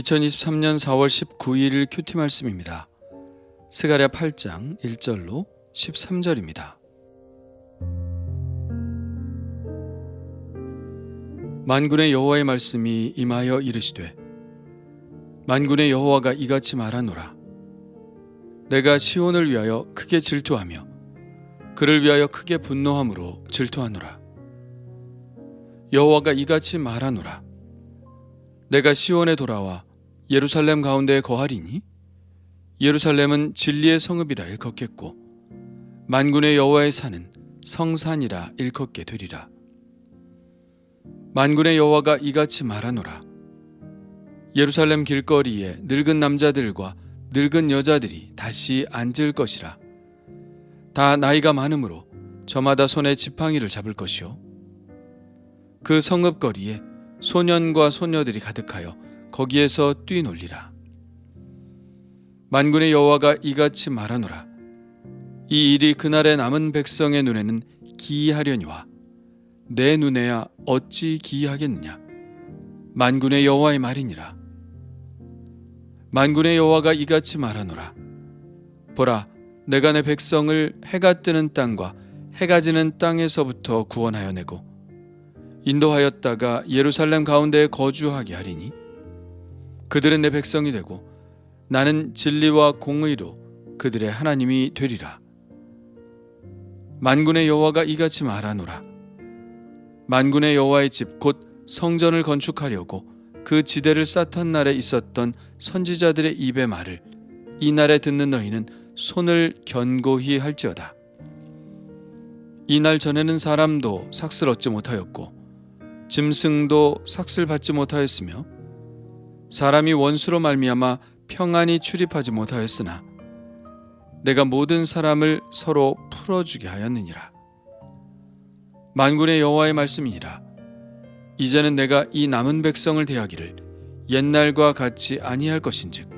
2023년 4월 19일 큐티 말씀입니다. 스가랴 8장 1절로 13절입니다. 만군의 여호와의 말씀이 임하여 이르시되 만군의 여호와가 이같이 말하노라. 내가 시온을 위하여 크게 질투하며 그를 위하여 크게 분노함으로 질투하노라. 여호와가 이같이 말하노라. 내가 시온에 돌아와 예루살렘 가운데에 거하리니 예루살렘은 진리의 성읍이라 일컫겠고 만군의 여호와의 산은 성산이라 일컫게 되리라. 만군의 여호와가 이같이 말하노라. 예루살렘 길거리에 늙은 남자들과 늙은 여자들이 다시 앉을 것이라. 다 나이가 많으므로 저마다 손에 지팡이를 잡을 것이요 그 성읍거리에 소년과 소녀들이 가득하여 거기에서 뛰놀리라. 만군의 여호와가 이같이 말하노라. 이 일이 그날의 남은 백성의 눈에는 기이하려니와 내 눈에야 어찌 기이하겠느냐. 만군의 여호와의 말이니라. 만군의 여호와가 이같이 말하노라. 보라, 내가 내 백성을 해가 뜨는 땅과 해가 지는 땅에서부터 구원하여 내고 인도하였다가 예루살렘 가운데에 거주하게 하리니 그들은 내 백성이 되고 나는 진리와 공의로 그들의 하나님이 되리라. 만군의 여호와가 이같이 말하노라. 만군의 여호와의 집 곧 성전을 건축하려고 그 지대를 쌓던 날에 있었던 선지자들의 입의 말을 이 날에 듣는 너희는 손을 견고히 할지어다. 이 날 전에는 사람도 삭슬 얻지 못하였고 짐승도 삭슬 받지 못하였으며 사람이 원수로 말미암아 평안히 출입하지 못하였으나 내가 모든 사람을 서로 풀어주게 하였느니라. 만군의 여호와의 말씀이니라. 이제는 내가 이 남은 백성을 대하기를 옛날과 같이 아니할 것인즉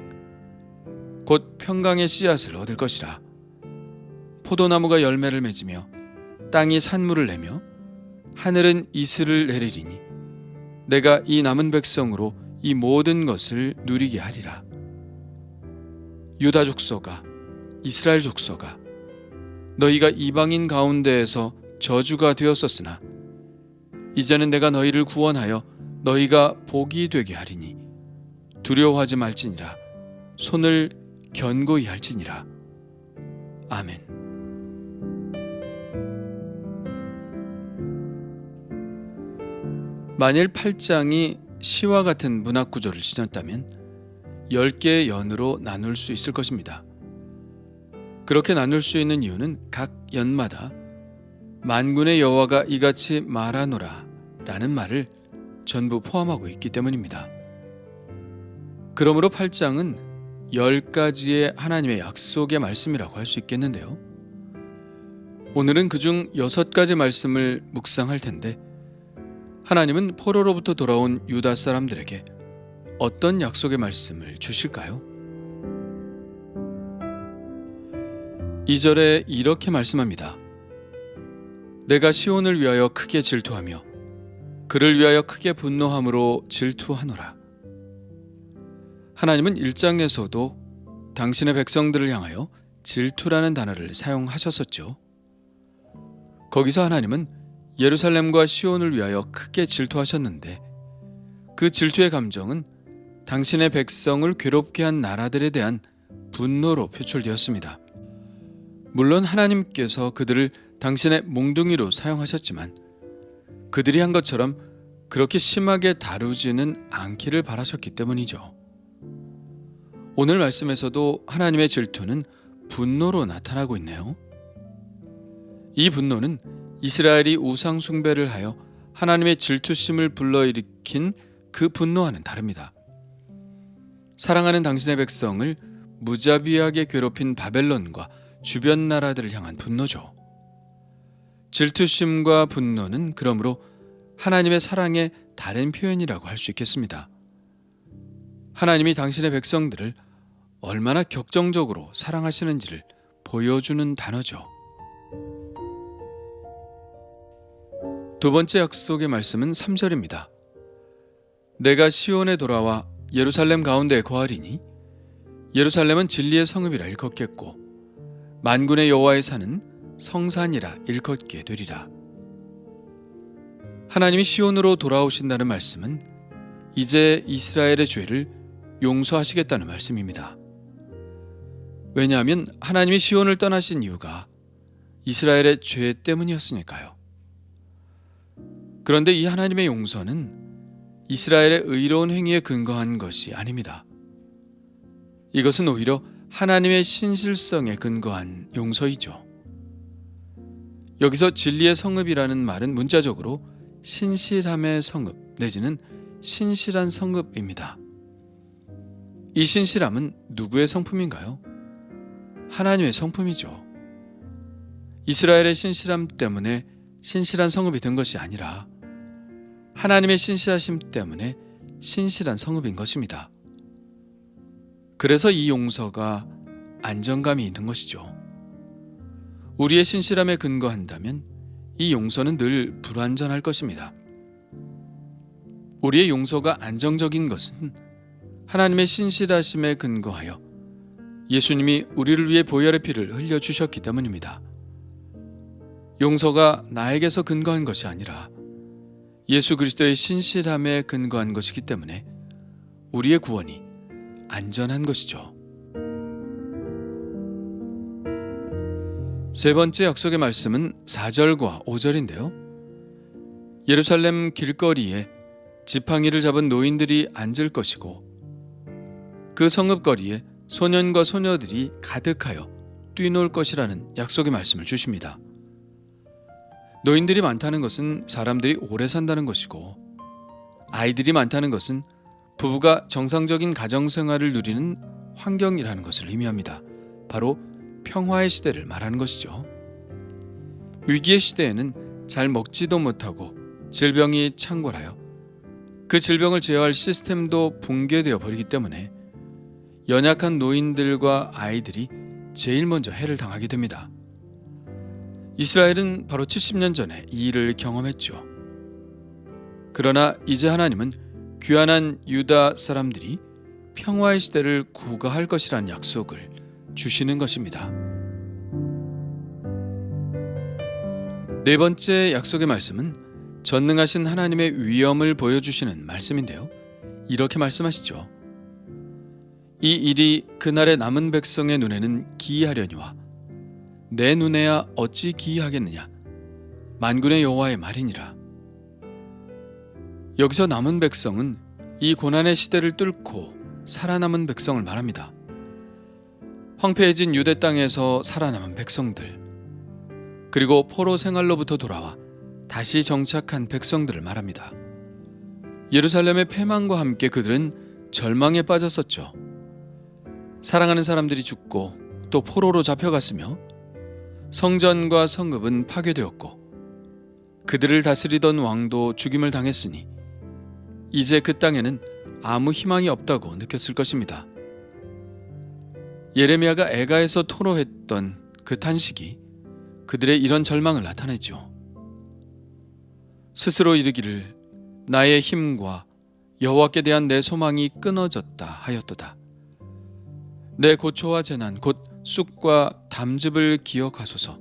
곧 평강의 씨앗을 얻을 것이라. 포도나무가 열매를 맺으며 땅이 산물을 내며 하늘은 이슬을 내리리니 내가 이 남은 백성으로 이 모든 것을 누리게 하리라. 유다 족속아, 이스라엘 족속아, 너희가 이방인 가운데에서 저주가 되었었으나 이제는 내가 너희를 구원하여 너희가 복이 되게 하리니 두려워하지 말지니라. 손을 견고히 할지니라. 아멘. 만일 8장이 시와 같은 문학 구조를 지녔다면 10개의 연으로 나눌 수 있을 것입니다. 그렇게 나눌 수 있는 이유는 각 연마다 만군의 여호와가 이같이 말하노라 라는 말을 전부 포함하고 있기 때문입니다. 그러므로 8장은 10가지의 하나님의 약속의 말씀이라고 할 수 있겠는데요. 오늘은 그중 6가지 말씀을 묵상할 텐데 하나님은 포로로부터 돌아온 유다 사람들에게 어떤 약속의 말씀을 주실까요? 2절에 이렇게 말씀합니다. 내가 시온을 위하여 크게 질투하며 그를 위하여 크게 분노함으로 질투하노라. 하나님은 1장에서도 당신의 백성들을 향하여 질투라는 단어를 사용하셨었죠. 거기서 하나님은 예루살렘과 시온을 위하여 크게 질투하셨는데 그 질투의 감정은 당신의 백성을 괴롭게 한 나라들에 대한 분노로 표출되었습니다. 물론 하나님께서 그들을 당신의 몽둥이로 사용하셨지만 그들이 한 것처럼 그렇게 심하게 다루지는 않기를 바라셨기 때문이죠. 오늘 말씀에서도 하나님의 질투는 분노로 나타나고 있네요. 이 분노는 이스라엘이 우상 숭배를 하여 하나님의 질투심을 불러일으킨 그 분노와는 다릅니다. 사랑하는 당신의 백성을 무자비하게 괴롭힌 바벨론과 주변 나라들을 향한 분노죠. 질투심과 분노는 그러므로 하나님의 사랑의 다른 표현이라고 할 수 있겠습니다. 하나님이 당신의 백성들을 얼마나 격정적으로 사랑하시는지를 보여주는 단어죠. 두 번째 약속의 말씀은 3절입니다. 내가 시온에 돌아와 예루살렘 가운데 거하리니 예루살렘은 진리의 성읍이라 일컫겠고 만군의 여호와의 산은 성산이라 일컫게 되리라. 하나님이 시온으로 돌아오신다는 말씀은 이제 이스라엘의 죄를 용서하시겠다는 말씀입니다. 왜냐하면 하나님이 시온을 떠나신 이유가 이스라엘의 죄 때문이었으니까요. 그런데 이 하나님의 용서는 이스라엘의 의로운 행위에 근거한 것이 아닙니다. 이것은 오히려 하나님의 신실성에 근거한 용서이죠. 여기서 진리의 성읍이라는 말은 문자적으로 신실함의 성읍 내지는 신실한 성읍입니다. 이 신실함은 누구의 성품인가요? 하나님의 성품이죠. 이스라엘의 신실함 때문에 신실한 성읍이 된 것이 아니라 하나님의 신실하심 때문에 신실한 성읍인 것입니다. 그래서 이 용서가 안정감이 있는 것이죠. 우리의 신실함에 근거한다면 이 용서는 늘 불완전할 것입니다. 우리의 용서가 안정적인 것은 하나님의 신실하심에 근거하여 예수님이 우리를 위해 보혈의 피를 흘려주셨기 때문입니다. 용서가 나에게서 근거한 것이 아니라 예수 그리스도의 신실함에 근거한 것이기 때문에 우리의 구원이 안전한 것이죠. 세 번째 약속의 말씀은 4절과 5절인데요. 예루살렘 길거리에 지팡이를 잡은 노인들이 앉을 것이고 그 성읍거리에 소년과 소녀들이 가득하여 뛰놀 것이라는 약속의 말씀을 주십니다. 노인들이 많다는 것은 사람들이 오래 산다는 것이고 아이들이 많다는 것은 부부가 정상적인 가정생활을 누리는 환경이라는 것을 의미합니다. 바로 평화의 시대를 말하는 것이죠. 위기의 시대에는 잘 먹지도 못하고 질병이 창궐하여 그 질병을 제어할 시스템도 붕괴되어 버리기 때문에 연약한 노인들과 아이들이 제일 먼저 해를 당하게 됩니다. 이스라엘은 바로 70년 전에 이 일을 경험했죠. 그러나 이제 하나님은 귀환한 유다 사람들이 평화의 시대를 구가할 것이라는 약속을 주시는 것입니다. 네 번째 약속의 말씀은 전능하신 하나님의 위엄을 보여주시는 말씀인데요. 이렇게 말씀하시죠. 이 일이 그날의 남은 백성의 눈에는 기이하려니와 내 눈에야 어찌 기이하겠느냐 만군의 여호와의 말이니라. 여기서 남은 백성은 이 고난의 시대를 뚫고 살아남은 백성을 말합니다. 황폐해진 유대 땅에서 살아남은 백성들, 그리고 포로 생활로부터 돌아와 다시 정착한 백성들을 말합니다. 예루살렘의 패망과 함께 그들은 절망에 빠졌었죠. 사랑하는 사람들이 죽고 또 포로로 잡혀갔으며 성전과 성읍은 파괴되었고 그들을 다스리던 왕도 죽임을 당했으니 이제 그 땅에는 아무 희망이 없다고 느꼈을 것입니다. 예레미야가 애가에서 토로했던 그 탄식이 그들의 이런 절망을 나타내죠. 스스로 이르기를 나의 힘과 여호와께 대한 내 소망이 끊어졌다 하였도다. 내 고초와 재난 곧 쑥과 담즙을 기억하소서.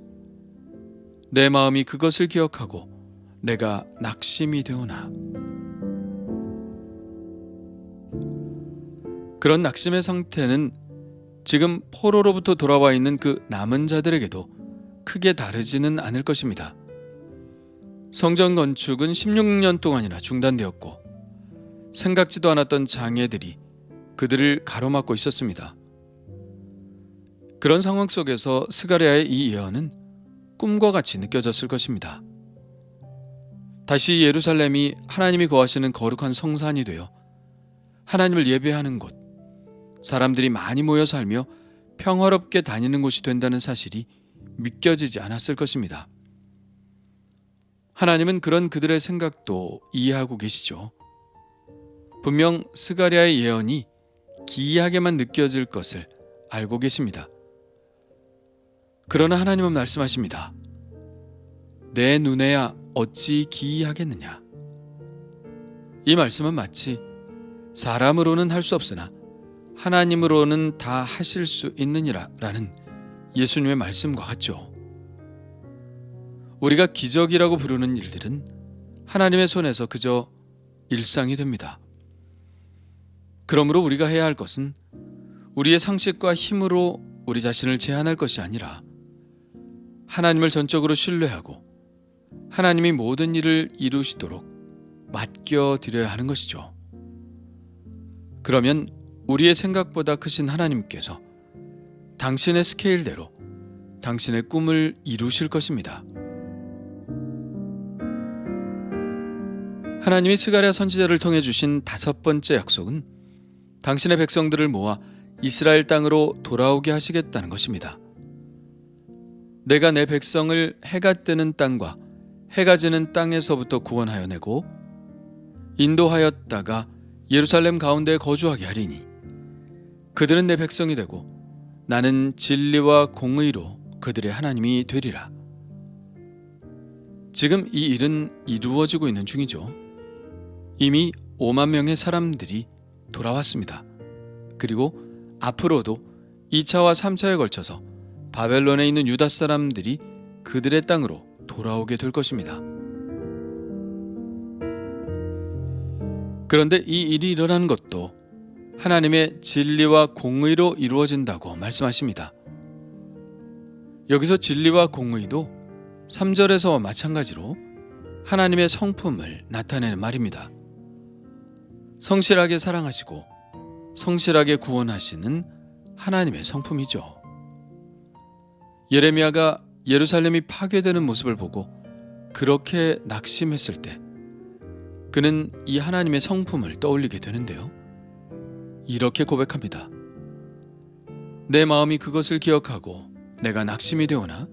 내 마음이 그것을 기억하고 내가 낙심이 되오나. 그런 낙심의 상태는 지금 포로로부터 돌아와 있는 그 남은 자들에게도 크게 다르지는 않을 것입니다. 성전 건축은 16년 동안이나 중단되었고 생각지도 않았던 장애들이 그들을 가로막고 있었습니다. 그런 상황 속에서 스가랴의 이 예언은 꿈과 같이 느껴졌을 것입니다. 다시 예루살렘이 하나님이 거하시는 거룩한 성산이 되어 하나님을 예배하는 곳, 사람들이 많이 모여 살며 평화롭게 다니는 곳이 된다는 사실이 믿겨지지 않았을 것입니다. 하나님은 그런 그들의 생각도 이해하고 계시죠. 분명 스가랴의 예언이 기이하게만 느껴질 것을 알고 계십니다. 그러나 하나님은 말씀하십니다. 내 눈에야 어찌 기이하겠느냐. 이 말씀은 마치 사람으로는 할 수 없으나 하나님으로는 다 하실 수 있느니라 라는 예수님의 말씀과 같죠. 우리가 기적이라고 부르는 일들은 하나님의 손에서 그저 일상이 됩니다. 그러므로 우리가 해야 할 것은 우리의 상식과 힘으로 우리 자신을 제한할 것이 아니라 하나님을 전적으로 신뢰하고 하나님이 모든 일을 이루시도록 맡겨드려야 하는 것이죠. 그러면 우리의 생각보다 크신 하나님께서 당신의 스케일대로 당신의 꿈을 이루실 것입니다. 하나님이 스가랴 선지자를 통해 주신 5번째 약속은 당신의 백성들을 모아 이스라엘 땅으로 돌아오게 하시겠다는 것입니다. 내가 내 백성을 해가 뜨는 땅과 해가 지는 땅에서부터 구원하여 내고 인도하였다가 예루살렘 가운데 거주하게 하리니 그들은 내 백성이 되고 나는 진리와 공의로 그들의 하나님이 되리라. 지금 이 일은 이루어지고 있는 중이죠. 이미 5만 명의 사람들이 돌아왔습니다. 그리고 앞으로도 2차와 3차에 걸쳐서 바벨론에 있는 유다 사람들이 그들의 땅으로 돌아오게 될 것입니다. 그런데 이 일이 일어나는 것도 하나님의 진리와 공의로 이루어진다고 말씀하십니다. 여기서 진리와 공의도 3절에서와 마찬가지로 하나님의 성품을 나타내는 말입니다. 성실하게 사랑하시고 성실하게 구원하시는 하나님의 성품이죠. 예레미야가 예루살렘이 파괴되는 모습을 보고 그렇게 낙심했을 때 그는 이 하나님의 성품을 떠올리게 되는데요. 이렇게 고백합니다. 내 마음이 그것을 기억하고 내가 낙심이 되오나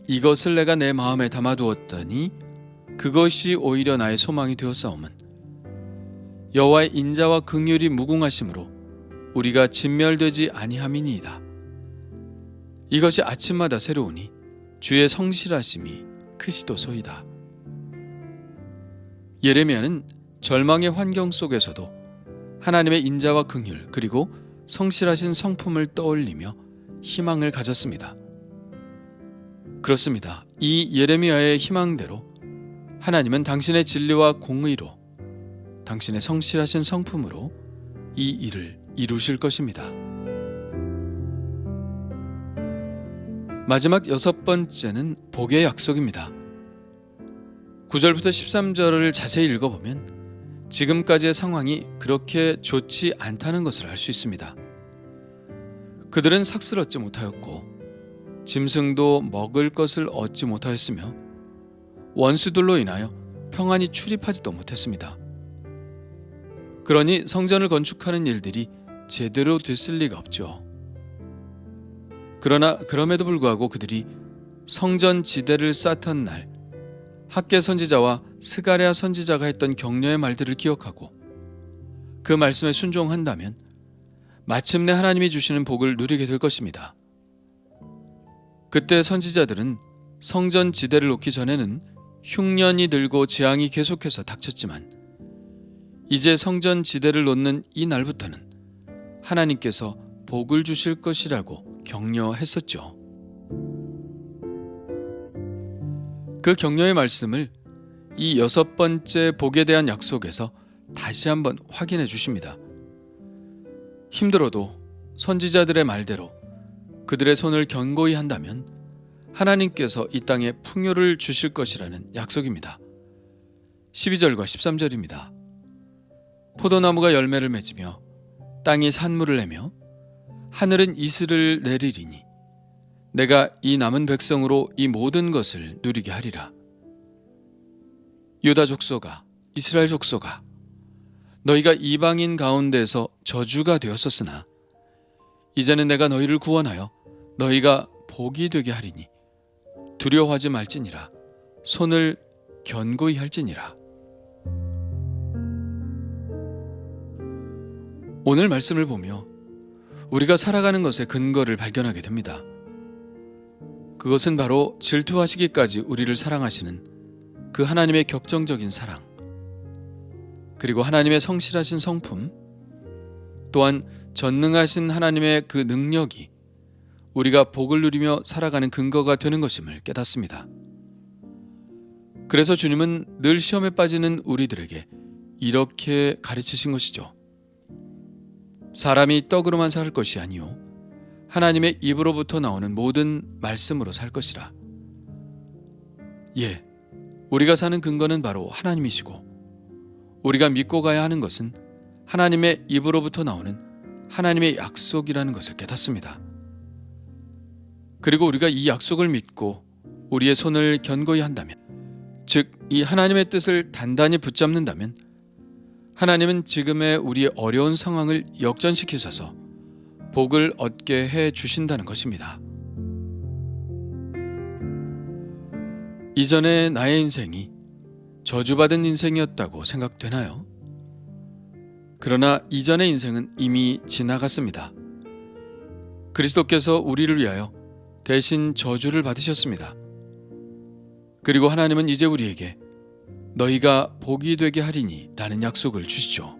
이것을 내가 내 마음에 담아두었더니 그것이 오히려 나의 소망이 되었사오면 여호와의 인자와 긍휼이 무궁하심으로 우리가 진멸되지 아니함이니이다. 이것이 아침마다 새로우니 주의 성실하심이 크시도소이다. 예레미야는 절망의 환경 속에서도 하나님의 인자와 긍휼 그리고 성실하신 성품을 떠올리며 희망을 가졌습니다. 그렇습니다. 이 예레미야의 희망대로 하나님은 당신의 진리와 공의로 당신의 성실하신 성품으로 이 일을 이루실 것입니다. 마지막 6번째는 복의 약속입니다. 9절부터 13절을 자세히 읽어보면 지금까지의 상황이 그렇게 좋지 않다는 것을 알 수 있습니다. 그들은 삭슬 얻지 못하였고 짐승도 먹을 것을 얻지 못하였으며 원수들로 인하여 평안히 출입하지도 못했습니다. 그러니 성전을 건축하는 일들이 제대로 됐을 리가 없죠. 그러나 그럼에도 불구하고 그들이 성전 지대를 쌓던 날 학개 선지자와 스가랴 선지자가 했던 격려의 말들을 기억하고 그 말씀에 순종한다면 마침내 하나님이 주시는 복을 누리게 될 것입니다. 그때 선지자들은 성전 지대를 놓기 전에는 흉년이 들고 재앙이 계속해서 닥쳤지만 이제 성전 지대를 놓는 이 날부터는 하나님께서 복을 주실 것이라고 격려했었죠. 그 격려의 말씀을 이 6번째 복에 대한 약속에서 다시 한번 확인해 주십니다. 힘들어도 선지자들의 말대로 그들의 손을 견고히 한다면 하나님께서 이 땅에 풍요를 주실 것이라는 약속입니다. 12절과 13절입니다. 포도나무가 열매를 맺으며 땅이 산물을 내며 하늘은 이슬을 내리리니 내가 이 남은 백성으로 이 모든 것을 누리게 하리라. 유다 족속아, 이스라엘 족속아, 너희가 이방인 가운데서 저주가 되었었으나 이제는 내가 너희를 구원하여 너희가 복이 되게 하리니 두려워하지 말지니라. 손을 견고히 할지니라. 오늘 말씀을 보며 우리가 살아가는 것의 근거를 발견하게 됩니다. 그것은 바로 질투하시기까지 우리를 사랑하시는 그 하나님의 격정적인 사랑. 그리고 하나님의 성실하신 성품, 또한 전능하신 하나님의 그 능력이 우리가 복을 누리며 살아가는 근거가 되는 것임을 깨닫습니다. 그래서 주님은 늘 시험에 빠지는 우리들에게 이렇게 가르치신 것이죠. 사람이 떡으로만 살 것이 아니요 하나님의 입으로부터 나오는 모든 말씀으로 살 것이라. 예, 우리가 사는 근거는 바로 하나님이시고 우리가 믿고 가야 하는 것은 하나님의 입으로부터 나오는 하나님의 약속이라는 것을 깨닫습니다. 그리고 우리가 이 약속을 믿고 우리의 손을 견고히 한다면, 즉 이 하나님의 뜻을 단단히 붙잡는다면 하나님은 지금의 우리의 어려운 상황을 역전시키셔서 복을 얻게 해 주신다는 것입니다. 이전에 나의 인생이 저주받은 인생이었다고 생각되나요? 그러나 이전의 인생은 이미 지나갔습니다. 그리스도께서 우리를 위하여 대신 저주를 받으셨습니다. 그리고 하나님은 이제 우리에게 너희가 복이 되게 하리니 라는 약속을 주시죠.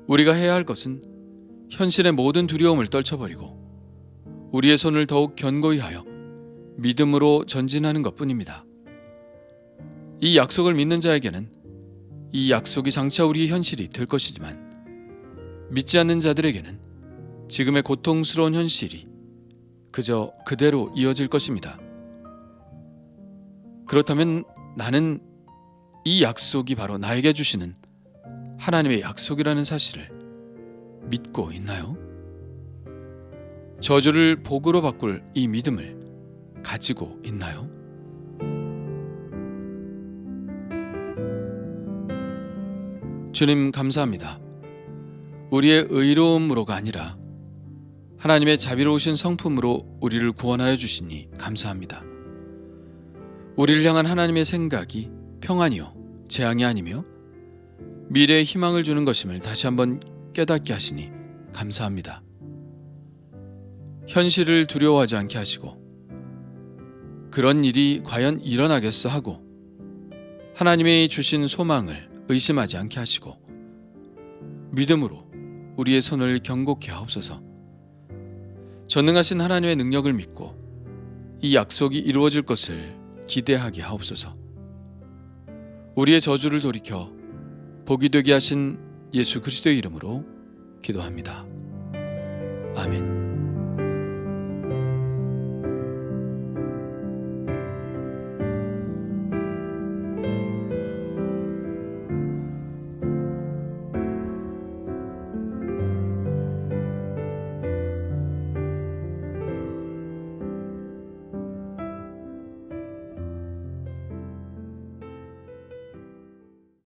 우리가 해야 할 것은 현실의 모든 두려움을 떨쳐버리고 우리의 손을 더욱 견고히 하여 믿음으로 전진하는 것뿐입니다. 이 약속을 믿는 자에게는 이 약속이 장차 우리의 현실이 될 것이지만, 믿지 않는 자들에게는 지금의 고통스러운 현실이 그저 그대로 이어질 것입니다. 그렇다면 나는 이 약속이 바로 나에게 주시는 하나님의 약속이라는 사실을 믿고 있나요? 저주를 복으로 바꿀 이 믿음을 가지고 있나요? 주님 감사합니다. 우리의 의로움으로가 아니라 하나님의 자비로우신 성품으로 우리를 구원하여 주시니 감사합니다. 우리를 향한 하나님의 생각이 평안이요 재앙이 아니며 미래의 희망을 주는 것임을 다시 한번 깨닫게 하시니 감사합니다. 현실을 두려워하지 않게 하시고 그런 일이 과연 일어나겠어 하고 하나님이 주신 소망을 의심하지 않게 하시고 믿음으로 우리의 손을 견고케 하옵소서. 전능하신 하나님의 능력을 믿고 이 약속이 이루어질 것을 기대하게 하옵소서. 우리의 저주를 돌이켜 복이 되게 하신 예수 그리스도의 이름으로 기도합니다. 아멘.